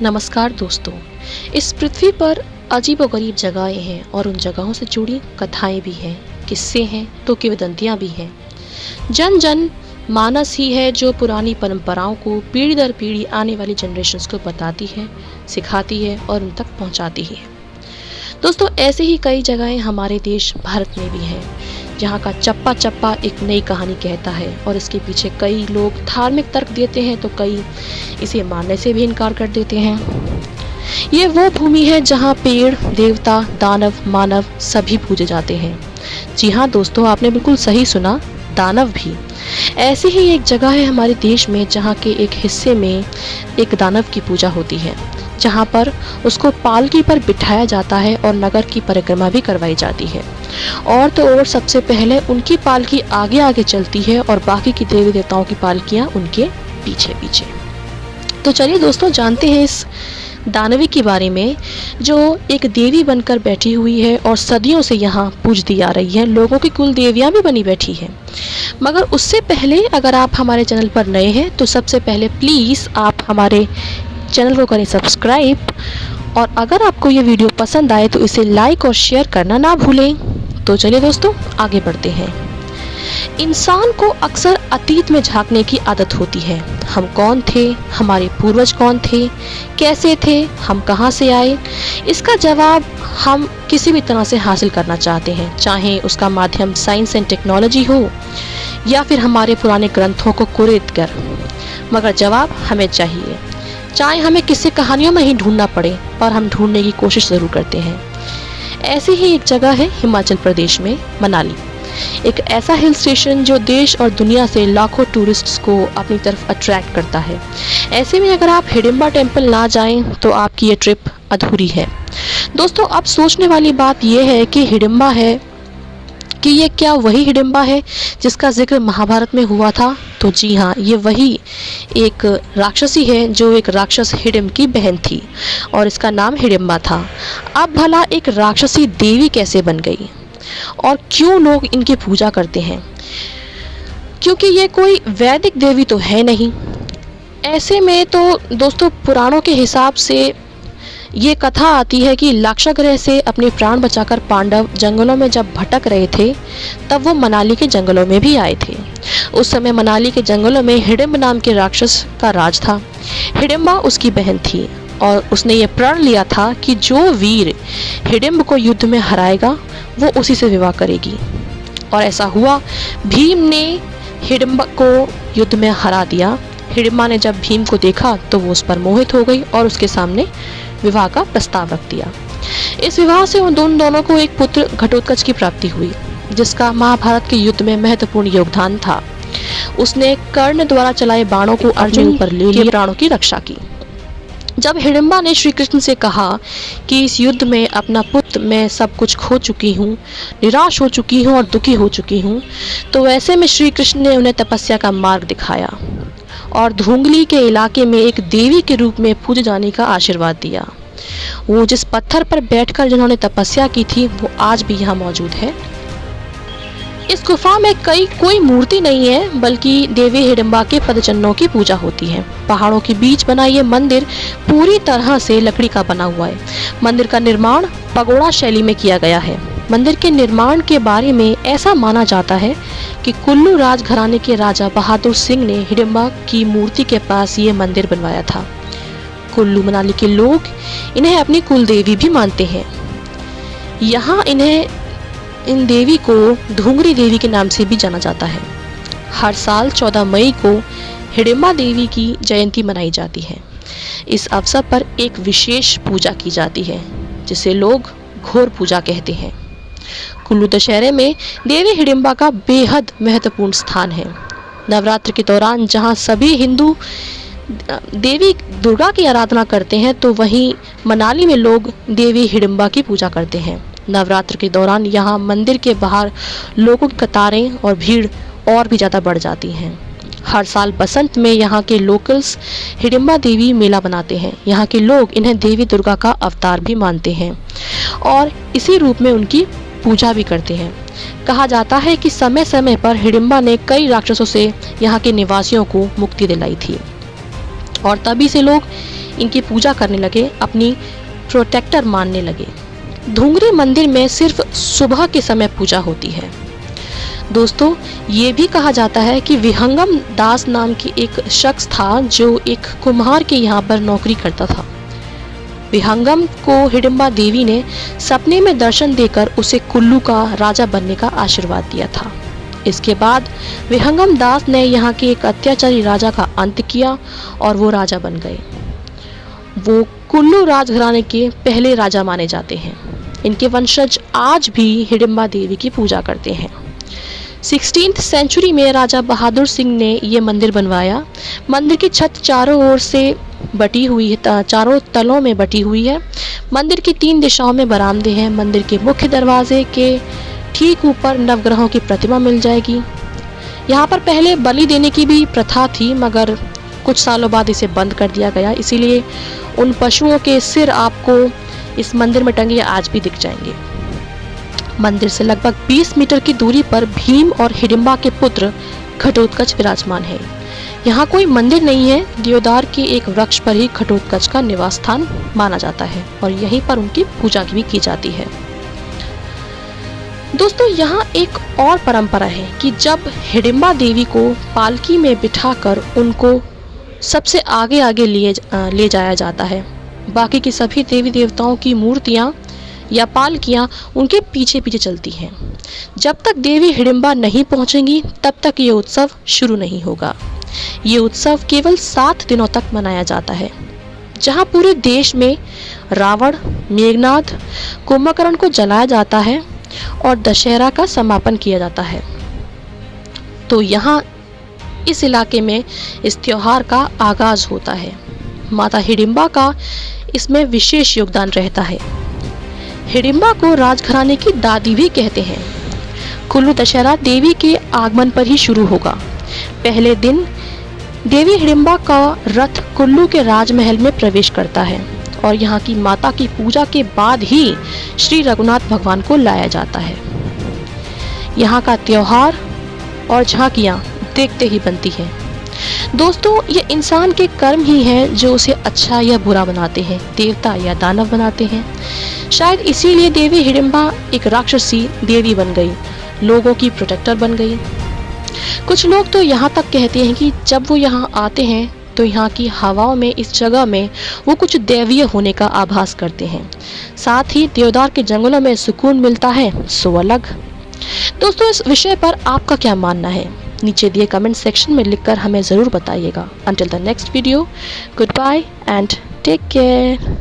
नमस्कार दोस्तों। इस पृथ्वी पर अजीबोगरीब जगहें हैं और उन जगहों से जुड़ी कथाएं भी हैं, किस्से हैं तो किंवदंतियां भी हैं। जन जन मानस ही है जो पुरानी परंपराओं को पीढ़ी दर पीढ़ी आने वाली जनरेशन्स को बताती है, सिखाती है और उन तक पहुंचाती है। दोस्तों, ऐसे ही कई जगहें हमारे देश भारत में भी हैं, जहाँ का चप्पा चप्पा एक नई कहानी कहता है और इसके पीछे कई लोग धार्मिक तर्क देते हैं तो कई इसे मानने से भी इनकार कर देते हैं। ये वो भूमि है जहाँ पेड़, देवता, दानव, मानव सभी पूजे जाते हैं। जी हाँ दोस्तों, आपने बिल्कुल सही सुना, दानव भी। ऐसी ही एक जगह है हमारे देश में जहाँ के एक हिस्से में एक दानव की पूजा होती है, जहाँ पर उसको पालकी पर बिठाया जाता है और नगर की परिक्रमा भी करवाई जाती है। और तो और सबसे पहले उनकी पालकी आगे आगे चलती है और बाकी की देवी देवताओं की पालकियाँ उनके पीछे पीछे। तो चलिए दोस्तों, जानते हैं इस दानवी के बारे में, जो एक देवी बनकर बैठी हुई है और सदियों से यहाँ पूजती आ रही है। लोगों की कुल देवियाँ भी बनी बैठी है। मगर उससे पहले अगर आप हमारे चैनल पर नए हैं तो सबसे पहले प्लीज़ आप हमारे चैनल को करें सब्सक्राइब, और अगर आपको ये वीडियो पसंद आए तो इसे लाइक और शेयर करना ना भूलें। तो चलिए दोस्तों, आगे बढ़ते हैं। इंसान को अक्सर अतीत में झांकने की आदत होती है। हम कौन थे, हमारे पूर्वज कौन थे, कैसे थे, हम कहाँ से आए, इसका जवाब हम किसी भी तरह से हासिल करना चाहते हैं, चाहे उसका माध्यम साइंस एंड टेक्नोलॉजी हो या फिर हमारे पुराने ग्रंथों को कुरेद कर। मगर जवाब हमें चाहिए, चाहे हमें किसी कहानियों में ही ढूंढना पड़े, पर हम ढूंढने की कोशिश ज़रूर करते हैं। ऐसी ही एक जगह है हिमाचल प्रदेश में मनाली, एक ऐसा हिल स्टेशन जो देश और दुनिया से लाखों टूरिस्ट्स को अपनी तरफ अट्रैक्ट करता है। ऐसे में अगर आप हिडिंबा टेम्पल ना जाएं तो आपकी ये ट्रिप अधूरी है। दोस्तों, अब सोचने वाली बात यह है कि हिडिंबा है कि ये क्या वही हिडिंबा है जिसका जिक्र महाभारत में हुआ था? तो जी हाँ, ये वही एक राक्षसी है जो एक राक्षस हिडिंब की बहन थी और इसका नाम हिडिंबा था। अब भला एक राक्षसी देवी कैसे बन गई और क्यों लोग इनकी पूजा करते हैं? क्योंकि ये कोई वैदिक देवी तो है नहीं। ऐसे में तो दोस्तों, पुराणों के हिसाब से ये कथा आती है कि लाक्षागृह से अपने प्राण बचाकर पांडव जंगलों में जब भटक रहे थे तब वो मनाली के जंगलों में भी आए थे। उस समय मनाली के जंगलों में हिडिंब नाम के राक्षस का राज था। हिडिंबा उसकी बहन थी और उसने ये प्रण लिया था कि जो वीर हिडिंब को युद्ध में हराएगा वो उसी से विवाह करेगी। और ऐसा हुआ। भीम ने हिडिंबा को युद्ध में हरा दिया। हिडिंबा ने जब भीम को देखा तो वो उस पर मोहित हो गई और उसके सामने विवाह का प्रस्ताव रख दिया। इस विवाह से उन दोनों को एक पुत्र घटोत्कच की प्राप्ति हुई, जिसका महाभारत के युद्ध में महत्वपूर्ण योगदान था। उसने कर्ण द्वारा चलाए बाणों को अर्जुन पर ले लिया, प्राणों की रक्षा की। जब हिडिंबा ने श्री कृष्ण से कहा कि इस युद्ध में अपना पुत्र मैं सब कुछ खो चुकी हूँ, निराश हो चुकी हूँ और दुखी हो चुकी हूँ, तो वैसे में श्री कृष्ण ने उन्हें तपस्या का मार्ग दिखाया और धुंगली के इलाके में एक देवी के रूप में पूजे जाने का आशीर्वाद दिया। वो जिस पत्थर पर बैठकर जिन्होंने तपस्या की थी वो आज भी यहाँ मौजूद है। इस गुफा में कोई मूर्ति नहीं है, बल्कि देवी हिडिंबा के पदचिन्हों की पूजा होती है। पहाड़ों के बीच बना ये मंदिर पूरी तरह से लकड़ी का बना हुआ है। मंदिर का निर्माण पगोड़ा शैली में किया गया है। मंदिर के निर्माण के बारे में ऐसा माना जाता है कि कुल्लू राजघराने के राजा बहादुर सिंह ने हिडिंबा की मूर्ति के पास ये मंदिर बनवाया था। कुल्लू मनाली के लोग इन्हें अपनी कुल देवी भी मानते हैं। यहाँ इन देवी को धुंगरी देवी के नाम से भी जाना जाता है। हर साल 14 मई को हिडिंबा देवी की जयंती मनाई जाती है। इस अवसर पर एक विशेष पूजा की जाती है जिसे लोग घोर पूजा कहते हैं। कुल्लू दशहरे में देवी हिडिंबा का बेहद महत्वपूर्ण स्थान है। नवरात्र के दौरान जहां सभी हिंदू देवी दुर्गा की आराधना करते हैं, तो वहीं मनाली में लोग देवी हिडिंबा की पूजा करते हैं। नवरात्र के दौरान यहाँ मंदिर के बाहर लोगों की कतारें और भीड़ और भी ज़्यादा बढ़ जाती हैं। हर साल बसंत में यहाँ के लोकल्स हिडिंबा देवी मेला बनाते हैं। यहाँ के लोग इन्हें देवी दुर्गा का अवतार भी मानते हैं और इसी रूप में उनकी पूजा भी करते हैं। कहा जाता है कि समय समय पर हिडिंबा ने कई राक्षसों से यहाँ के निवासियों को मुक्ति दिलाई थी और तभी से लोग इनकी पूजा करने लगे, अपनी प्रोटेक्टर मानने लगे। धुंगरी मंदिर में सिर्फ सुबह के समय पूजा होती है। दोस्तों, ये भी कहा जाता है कि विहंगम दास नाम की एक शख्स था जो एक कुम्हार के यहाँ पर नौकरी करता था। विहंगम को हिडिंबा देवी ने सपने में दर्शन देकर उसे कुल्लू का राजा बनने का आशीर्वाद दिया था। इसके बाद विहंगम दास ने यहाँ के एक अत्याचारी राजा का अंत किया और वो राजा बन गए। वो कुल्लू राजघराने के पहले राजा माने जाते हैं। इनके वंशज आज भी हिडिंबा देवी की पूजा करते हैं। 16th सेंचुरी में राजा बहादुर सिंह ने ये मंदिर बनवाया। मंदिर की छत चारों ओर से बटी हुई है, चारों तलों में बटी हुई है। मंदिर की 3 दिशाओं में बरामदे हैं। मंदिर के मुख्य दरवाजे के ठीक ऊपर नवग्रहों की प्रतिमा मिल जाएगी। यहाँ पर पहले बलि देने की भी प्रथा थी, मगर कुछ सालों बाद इसे बंद कर दिया गया। इसीलिए उन पशुओं के सिर आपको इस मंदिर में टंगे आज भी दिख जाएंगे। मंदिर से लगभग 20 मीटर की दूरी पर भीम और हिडिंबा के पुत्र घटोत्कच विराजमान है। यहाँ कोई मंदिर नहीं है, देवदार के एक वृक्ष पर ही घटोत्कच का निवास स्थान माना जाता है और यहीं पर उनकी पूजा भी की जाती है। दोस्तों, यहाँ एक और परंपरा है कि जब हिडिंबा देवी को पालकी में बिठाकर उनको सबसे आगे ले जाया जाता है। बाकी की सभी देवी देवताओं की मूर्तियाँ या पालकियाँ उनके पीछे पीछे चलती हैं। जब तक देवी हिडिंबा नहीं पहुँचेंगी तब तक ये उत्सव शुरू नहीं होगा। ये उत्सव केवल 7 दिनों तक मनाया जाता है, जहाँ पूरे देश में रावण, मेघनाद, कुंभकर्ण को जलाया जाता है और दशहरा का समापन किया जाता है। तो यहाँ इस इलाके में इस त्योहार का आगाज होता है। माता हिडिंबा का इसमें विशेष योगदान रहता है। हिडिंबा को राजघराने की दादी भी कहते हैं। कुल्लू दशहरा देवी के आगमन पर ही शुरू होगा। पहले दिन देवी हिडिंबा का रथ कुल्लू के राजमहल में प्रवेश करता है और यहाँ की माता की पूजा के बाद ही श्री रघुनाथ भगवान को लाया जाता है। यहाँ का त्योहार और झांकियाँ देखते ही बनती हैं। दोस्तों, ये इंसान के कर्म ही हैं जो उसे अच्छा या बुरा बनाते हैं, देवता या दानव बनाते हैं। शायद इसीलिए देवी हिडिंबा एक राक्षसी देवी बन गई, लोगों की प्रोटेक्टर बन गई। कुछ लोग तो यहाँ तक कहते हैं कि जब वो यहाँ आते हैं तो यहाँ की हवाओं में, इस जगह में वो कुछ दैवीय होने का आभास करते हैं। साथ ही देवदार के जंगलों में सुकून मिलता है, सो अलग। दोस्तों, इस विषय पर आपका क्या मानना है? नीचे दिए कमेंट सेक्शन में लिखकर हमें ज़रूर बताइएगा। Until the next video, goodbye and take care.